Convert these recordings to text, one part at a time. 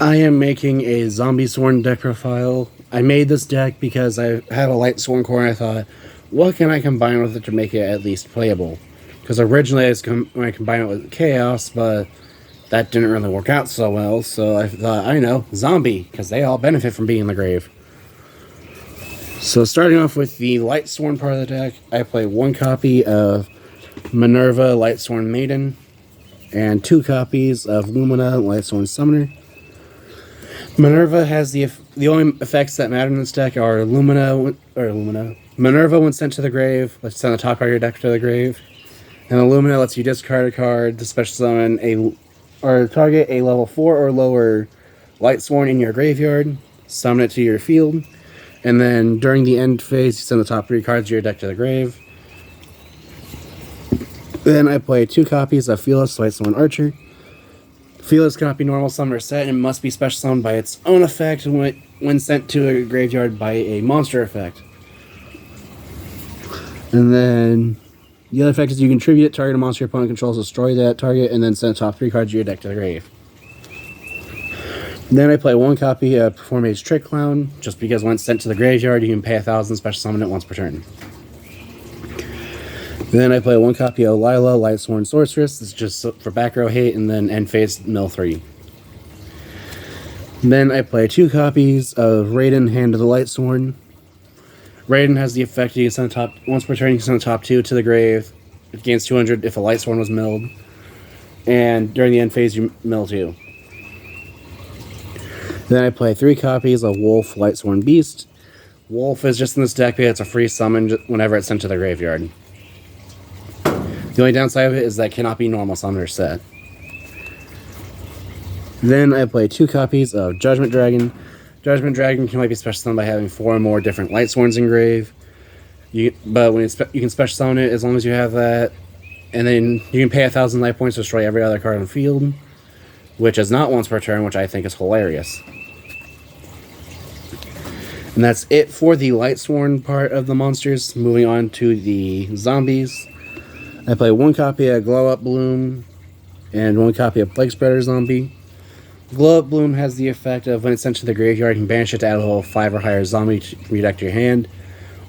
I am making a zombiesworn deck profile. I made this deck because I have a light sworn core and I thought, what can I combine with it to make it at least playable? Because originally I was going to combine it with chaos, but that didn't really work out so well, so I thought, I know, zombie, because they all benefit from being in the grave. So starting off with the light sworn part of the deck, I play 1 copy of Minerva Lightsworn Maiden and 2 copies of Lumina Lightsworn Summoner. Minerva has the only effects that matter in this deck are Minerva when sent to the grave, lets you send the top part of your deck to the grave, and Illumina lets you discard a card to special summon or target a level 4 or lower Lightsworn in your graveyard, summon it to your field, and then during the end phase you send the top 3 cards of your deck to the grave. Then I play 2 copies of Fearless Lightsworn Archer. Fearless cannot be normal summoned or set and must be special summoned by its own effect when sent to a graveyard by a monster effect. And then the other effect is you contribute it, target a monster your opponent controls, destroy that target, and then send the top 3 cards of your deck to the grave. Then I play 1 copy of Performage Trick Clown, just because when it's sent to the graveyard, you can pay 1,000, special summon it once per turn. Then I play 1 copy of Lila Lightsworn Sorceress. This is just for back row hate, and then end phase mill 3. Then I play 2 copies of Raiden Hand of the Lightsworn. Raiden has the effect you can send the top once per turn. You can send the top 2 to the grave. It gains 200 if a Lightsworn was milled, and during the end phase you mill 2. Then I play 3 copies of Wolf Lightsworn Beast. Wolf is just in this deck because it's a free summon whenever it's sent to the graveyard. The only downside of it is that it cannot be normal summoned or set. Then I play 2 copies of Judgment Dragon. Judgment Dragon can only be special summoned by having 4 or more different Lightsworns in grave. But when you can special summon it as long as you have that. And then you can pay 1,000 life points to destroy every other card on the field, which is not once per turn, which I think is hilarious. And that's it for the Lightsworn part of the monsters. Moving on to the zombies. I play 1 copy of Glow Up Bloom and 1 copy of Plague Spreader Zombie. Glow Up Bloom has the effect of when it's sent to the graveyard, you can banish it to add a level 5 or higher zombie from your deck to your hand.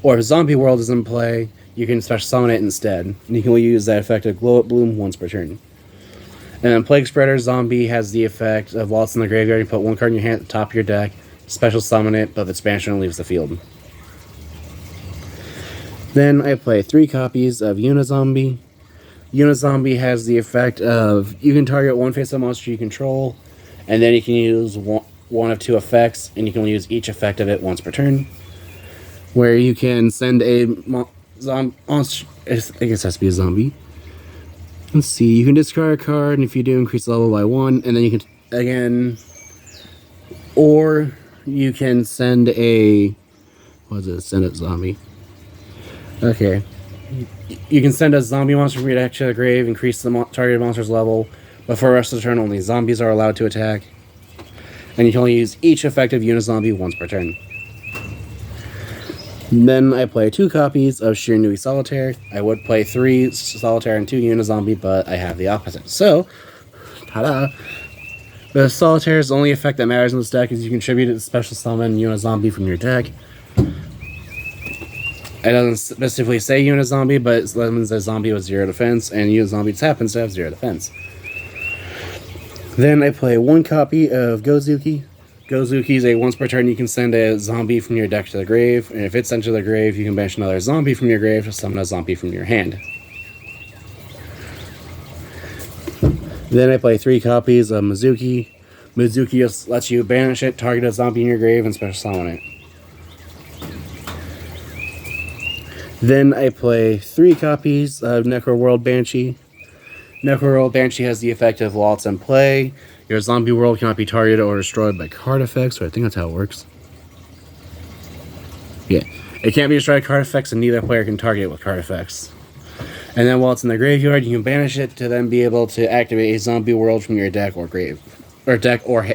Or if Zombie World is in play, you can special summon it instead. And you can only use that effect of Glow Up Bloom once per turn. And then Plague Spreader Zombie has the effect of while it's in the graveyard, you put 1 card in your hand at the top of your deck, special summon it, but if it's banished, it leaves the field. Then I play 3 copies of Unizombie. Unizombie has the effect of you can target 1 face-up monster you control, and then you can use one of 2 effects, and you can only use each effect of it once per turn. Where you can send a monster, I guess it has to be a zombie. Let's see, you can discard a card, and if you do, increase the level by 1, and then you can, again, or you can send a, send a zombie. Okay. You can send a zombie monster from your deck to the grave, increase the targeted monster's level, but for the rest of the turn, only zombies are allowed to attack. And you can only use each effective Unizombie once per turn. Then I play 2 copies of Shiranui Solitaire. I would play 3 Solitaire and 2 Unizombie, but I have the opposite. So, ta-da! The Solitaire's only effect that matters in this deck is you contribute it to special summon Unizombie from your deck. It doesn't specifically say Unizombie, but it means that zombie with 0 defense, and Unizombie just happens to have 0 defense. Then I play 1 copy of Gozuki. Gozuki is a once per turn you can send a zombie from your deck to the grave, and if it's sent to the grave, you can banish another zombie from your grave to summon a zombie from your hand. Then I play 3 copies of Mizuki. Mizuki just lets you banish it, target a zombie in your grave, and special summon it. Then I play 3 copies of Necroworld Banshee. Necroworld Banshee has the effect of while it's in play, your zombie world cannot be targeted or destroyed by card effects, so I think that's how it works. Yeah, it can't be destroyed by card effects, and neither player can target it with card effects. And then while it's in the graveyard, you can banish it to then be able to activate a zombie world from your deck or grave, or deck or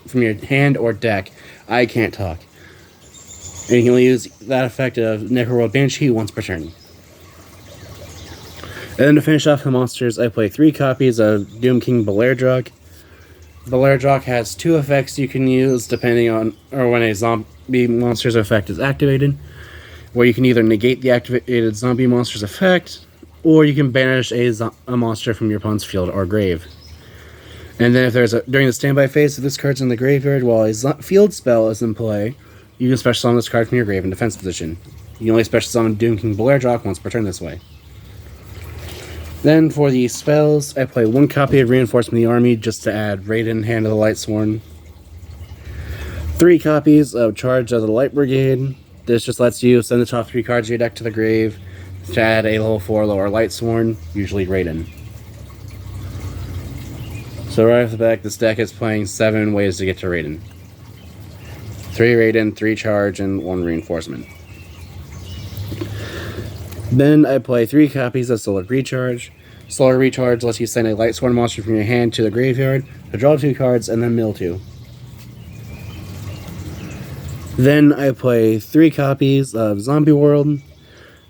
from your hand or deck. I can't talk. And you can only use that effect of Necroworld Banshee once per turn. And then to finish off the monsters, I play 3 copies of Doom King Belerdrug. Beleriand has 2 effects you can use depending on or when a zombie monster's effect is activated, where you can either negate the activated zombie monster's effect, or you can banish a monster from your opponent's field or grave. And then if there's during the standby phase, if this card's in the graveyard while a field spell is in play, you can special summon this card from your grave in defense position. You can only special summon Doom King Beleriand once per turn this way. Then for the spells, I play 1 copy of Reinforcement of the Army just to add Raiden, Hand of the Lightsworn. 3 copies of Charge of the Light Brigade. This just lets you send the top 3 cards of your deck to the grave to add a level 4 lower Lightsworn, usually Raiden. So right off the back, this deck is playing 7 ways to get to Raiden. 3 Raiden, 3 Charge, and 1 Reinforcement. Then I play 3 copies of Solar Recharge. Solar Recharge lets you send a Lightsworn monster from your hand to the graveyard to draw 2 cards and then mill 2. Then I play 3 copies of Zombie World.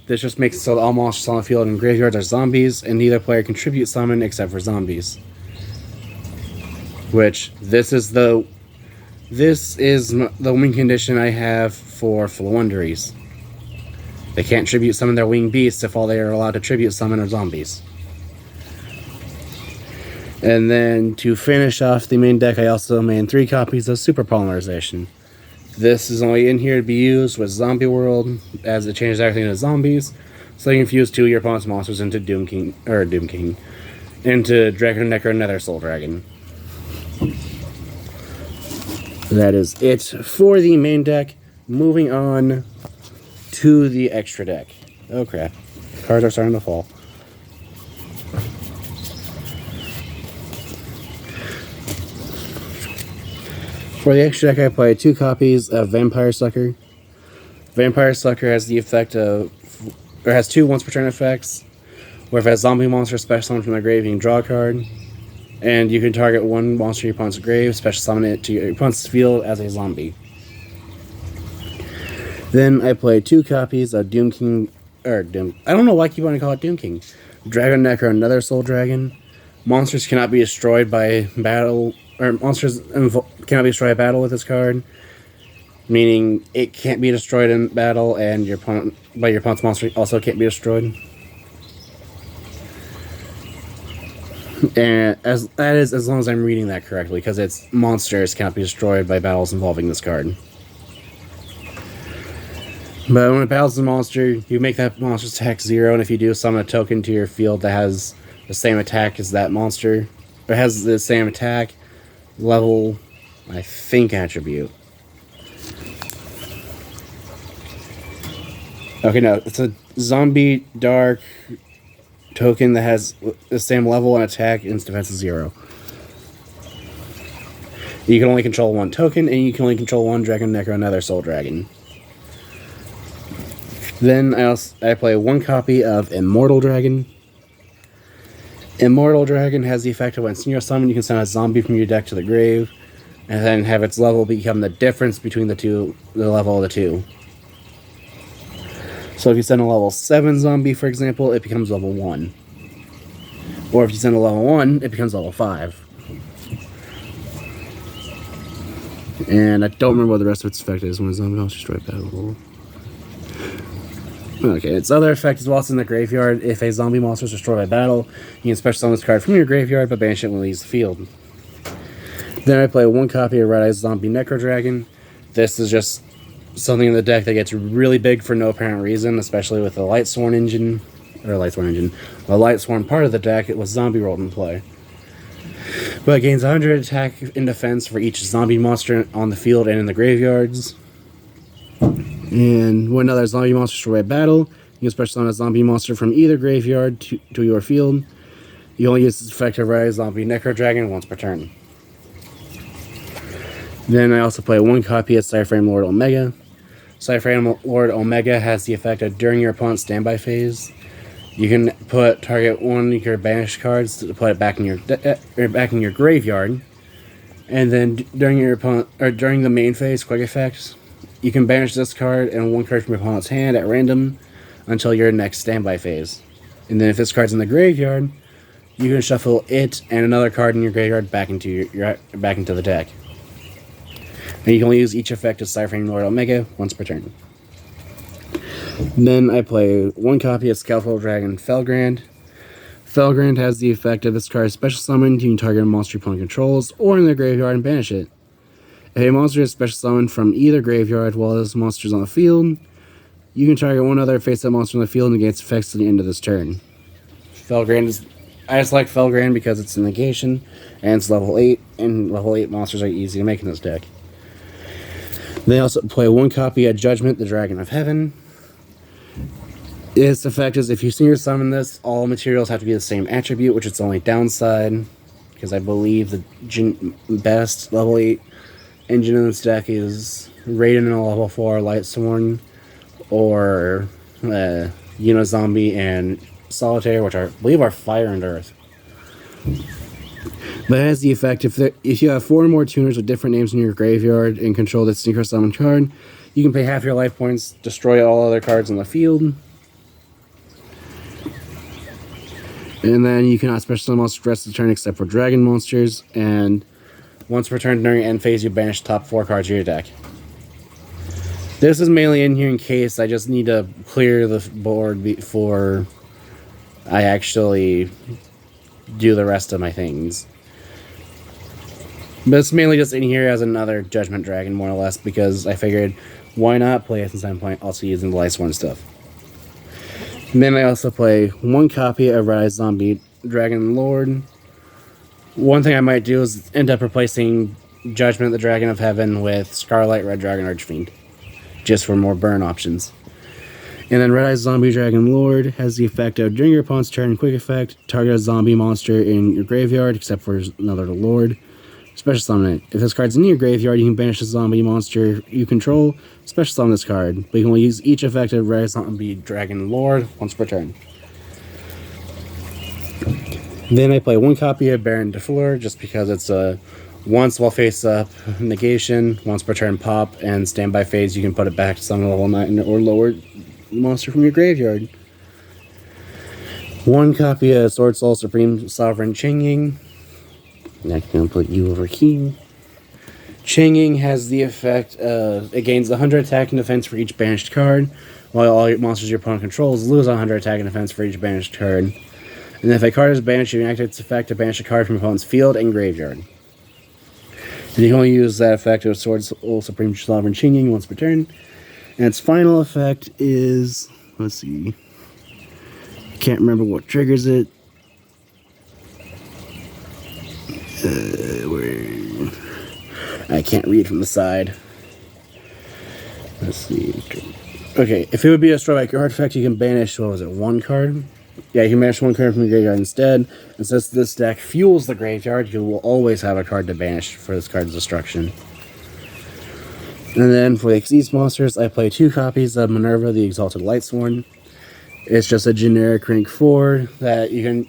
This just makes it so that all monsters on the field and graveyards are zombies, and neither player can tribute summon except for zombies. Which, this is the win condition I have for Floowandereeze. They can't tribute summon their winged beasts if all they are allowed to tribute summon are zombies. And then to finish off the main deck, I also made 3 copies of Super Polymerization. This is only in here to be used with Zombie World, as it changes everything to zombies, so you can fuse 2 of your opponent's monsters into Doom King, into Dragon Necro Nether Soul Dragon. That is it for the main deck. Moving on to the extra deck. Oh crap. Cards are starting to fall. For the extra deck, I play 2 copies of Vampire Sucker. Vampire Sucker has the effect of, or has 2 once per turn effects, where if a zombie monster special summon from the grave, you can draw a card. And you can target 1 monster in your opponent's grave, special summon it to your opponent's field as a zombie. Then I play 2 copies of Doom King, I don't know why I keep wanting to call it Doom King. Dragon Necro Nether Soul Dragon. Monsters cannot be destroyed by battle, or monsters cannot be destroyed by battle with this card. Meaning it can't be destroyed in battle, and your opponent's monster also can't be destroyed. And that is as long as I'm reading that correctly, because its monsters cannot be destroyed by battles involving this card. But when it battles a monster, you make that monster's attack 0, and if you do, summon a token to your field that has the same attack as that monster, or has the same attack, level, I think, attribute. Okay, no, it's a zombie dark token that has the same level and attack, and its defense is 0. You can only control 1 token, and you can only control 1 Dragon Necro Nether Soul Dragon. Then I play 1 copy of Immortal Dragon. Immortal Dragon has the effect of when senior summon, you can send a zombie from your deck to the grave, and then have its level become the difference between the level of the 2. So if you send a level 7 zombie, for example, it becomes level 1. Or if you send a level 1, it becomes level 5. And I don't remember what the rest of its effect is when a zombie monster destroyed battle. Okay, its other effect is while it's in the graveyard, if a zombie monster is destroyed by battle, you can special summon this card from your graveyard, but banish it when it leaves the field. Then I play 1 copy of Red Eyes Zombie Necro Dragon. This is just something in the deck that gets really big for no apparent reason, especially with the Lightsworn engine, the Lightsworn part of the deck, it was Zombie World in play. But it gains 100 attack and defense for each zombie monster on the field and in the graveyards. And when another zombie monster is destroyed by battle, you can special summon a zombie monster from either graveyard to your field. You only use this effect to Red Eyes Zombie Necro Dragon once per turn. Then I also play 1 copy of Cyframe Lord Omega. Cyframe Lord Omega has the effect of during your opponent's standby phase, you can target 1 of your banished cards to put it back in your graveyard, and then during the main phase quick effects, you can banish this card and 1 card from your opponent's hand at random until your next standby phase. And then if this card's in the graveyard, you can shuffle it and another card in your graveyard back into back into the deck. And you can only use each effect of Cyphering Lord Omega once per turn. Then I play one copy of Scalpel Dragon Felgrand. Felgrand has the effect of this card special summoned. You can target a monster your opponent controls or in their graveyard and banish it. If a monster is special summoned from either graveyard while this monster is on the field, you can target one other face-up monster on the field and negate its effects to the end of this turn. Felgrand is... I just like Felgrand because it's a negation, and it's level 8, and level 8 monsters are easy to make in this deck. They also play one copy of Judgment, the Dragon of Heaven. Its effect is if you senior summon this, all materials have to be the same attribute, which is the only downside, because I believe the best level 8 engine in this deck is Raiden in a level 4 Lightsworn, or Unizombie and Solitaire, which I believe are Fire and Earth. But it has the effect, if you have 4 or more tuners with different names in your graveyard and control the synchro summon card, you can pay half your life points, destroy all other cards on the field, and then you cannot special summon monsters the rest of the turn except for dragon monsters, and once per turn during end phase you banish the top 4 cards of your deck. This is mainly in here in case I just need to clear the board before I actually do the rest of my things. But it's mainly just in here as another Judgment Dragon, more or less, because I figured, why not play it since I'm also using the Lightsworn stuff. And then I also play one copy of Rise Zombie Dragon Lord. One thing I might do is end up replacing Judgment, the Dragon of Heaven, with Scarlet Red Dragon Archfiend, just for more burn options. And then Red Eyes Zombie Dragon Lord has the effect of during your opponent's turn, quick effect, target a zombie monster in your graveyard, except for another Lord. Special summon it. If this card's in your graveyard, you can banish a zombie monster you control, special summon this card. But you can only use each effect of Red Eyes Zombie Dragon Lord once per turn. Then I play one copy of Baron de Fleur, just because it's a once while face up negation, once per turn pop, and standby phase you can put it back to summon level 9 or lower monster from your graveyard. One copy of Sword Soul Supreme Sovereign Changing. Next, I'm going to put you over here. Changing has the effect of it gains 100 attack and defense for each banished card, while all your monsters your opponent controls lose 100 attack and defense for each banished card. And if a card is banished, you can activate its effect to banish a card from your opponent's field and graveyard. And you can only use that effect of Sword Soul Supreme Sovereign Changing once per turn. And its final effect is, let's see, I can't remember what triggers it. I can't read from the side. Let's see. Okay, if it would be a destroy by card effect, you can banish, what was it, 1 card? Yeah, you can banish 1 card from the graveyard instead. And since this deck fuels the graveyard, you will always have a card to banish for this card's destruction. And then for the Xyz monsters, I play 2 copies of Minerva, the Exalted Lightsworn. It's just a generic rank 4 that you can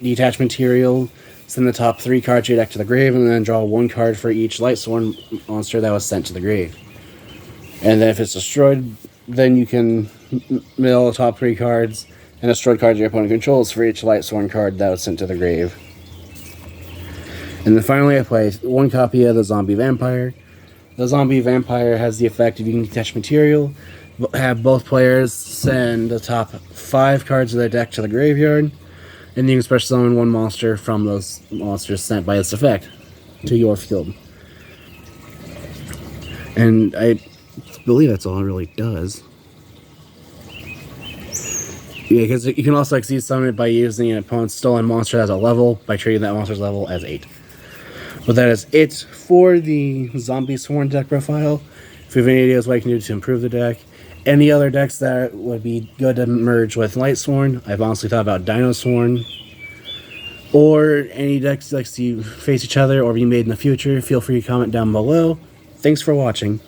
detach material, send the top 3 cards of your deck to the grave, and then draw 1 card for each Lightsworn monster that was sent to the grave. And then if it's destroyed, then you can mill the top 3 cards and destroy cards your opponent controls for each Lightsworn card that was sent to the grave. And then finally I play 1 copy of the Zombie Vampire. The Zombie Vampire has the effect of you can detach material, have both players send the top 5 cards of their deck to the graveyard, and you can special summon 1 monster from those monsters sent by this effect to your field. And I believe that's all it really does. Yeah, because you can also Xyz summon it by using an opponent's stolen monster as a level, by treating that monster's level as 8. But that is it for the Zombiesworn deck profile. If you have any ideas what you can do to improve the deck, any other decks that would be good to merge with Lightsworn, I've honestly thought about Dinosworn, or any decks like to face each other or be made in the future, feel free to comment down below. Thanks for watching.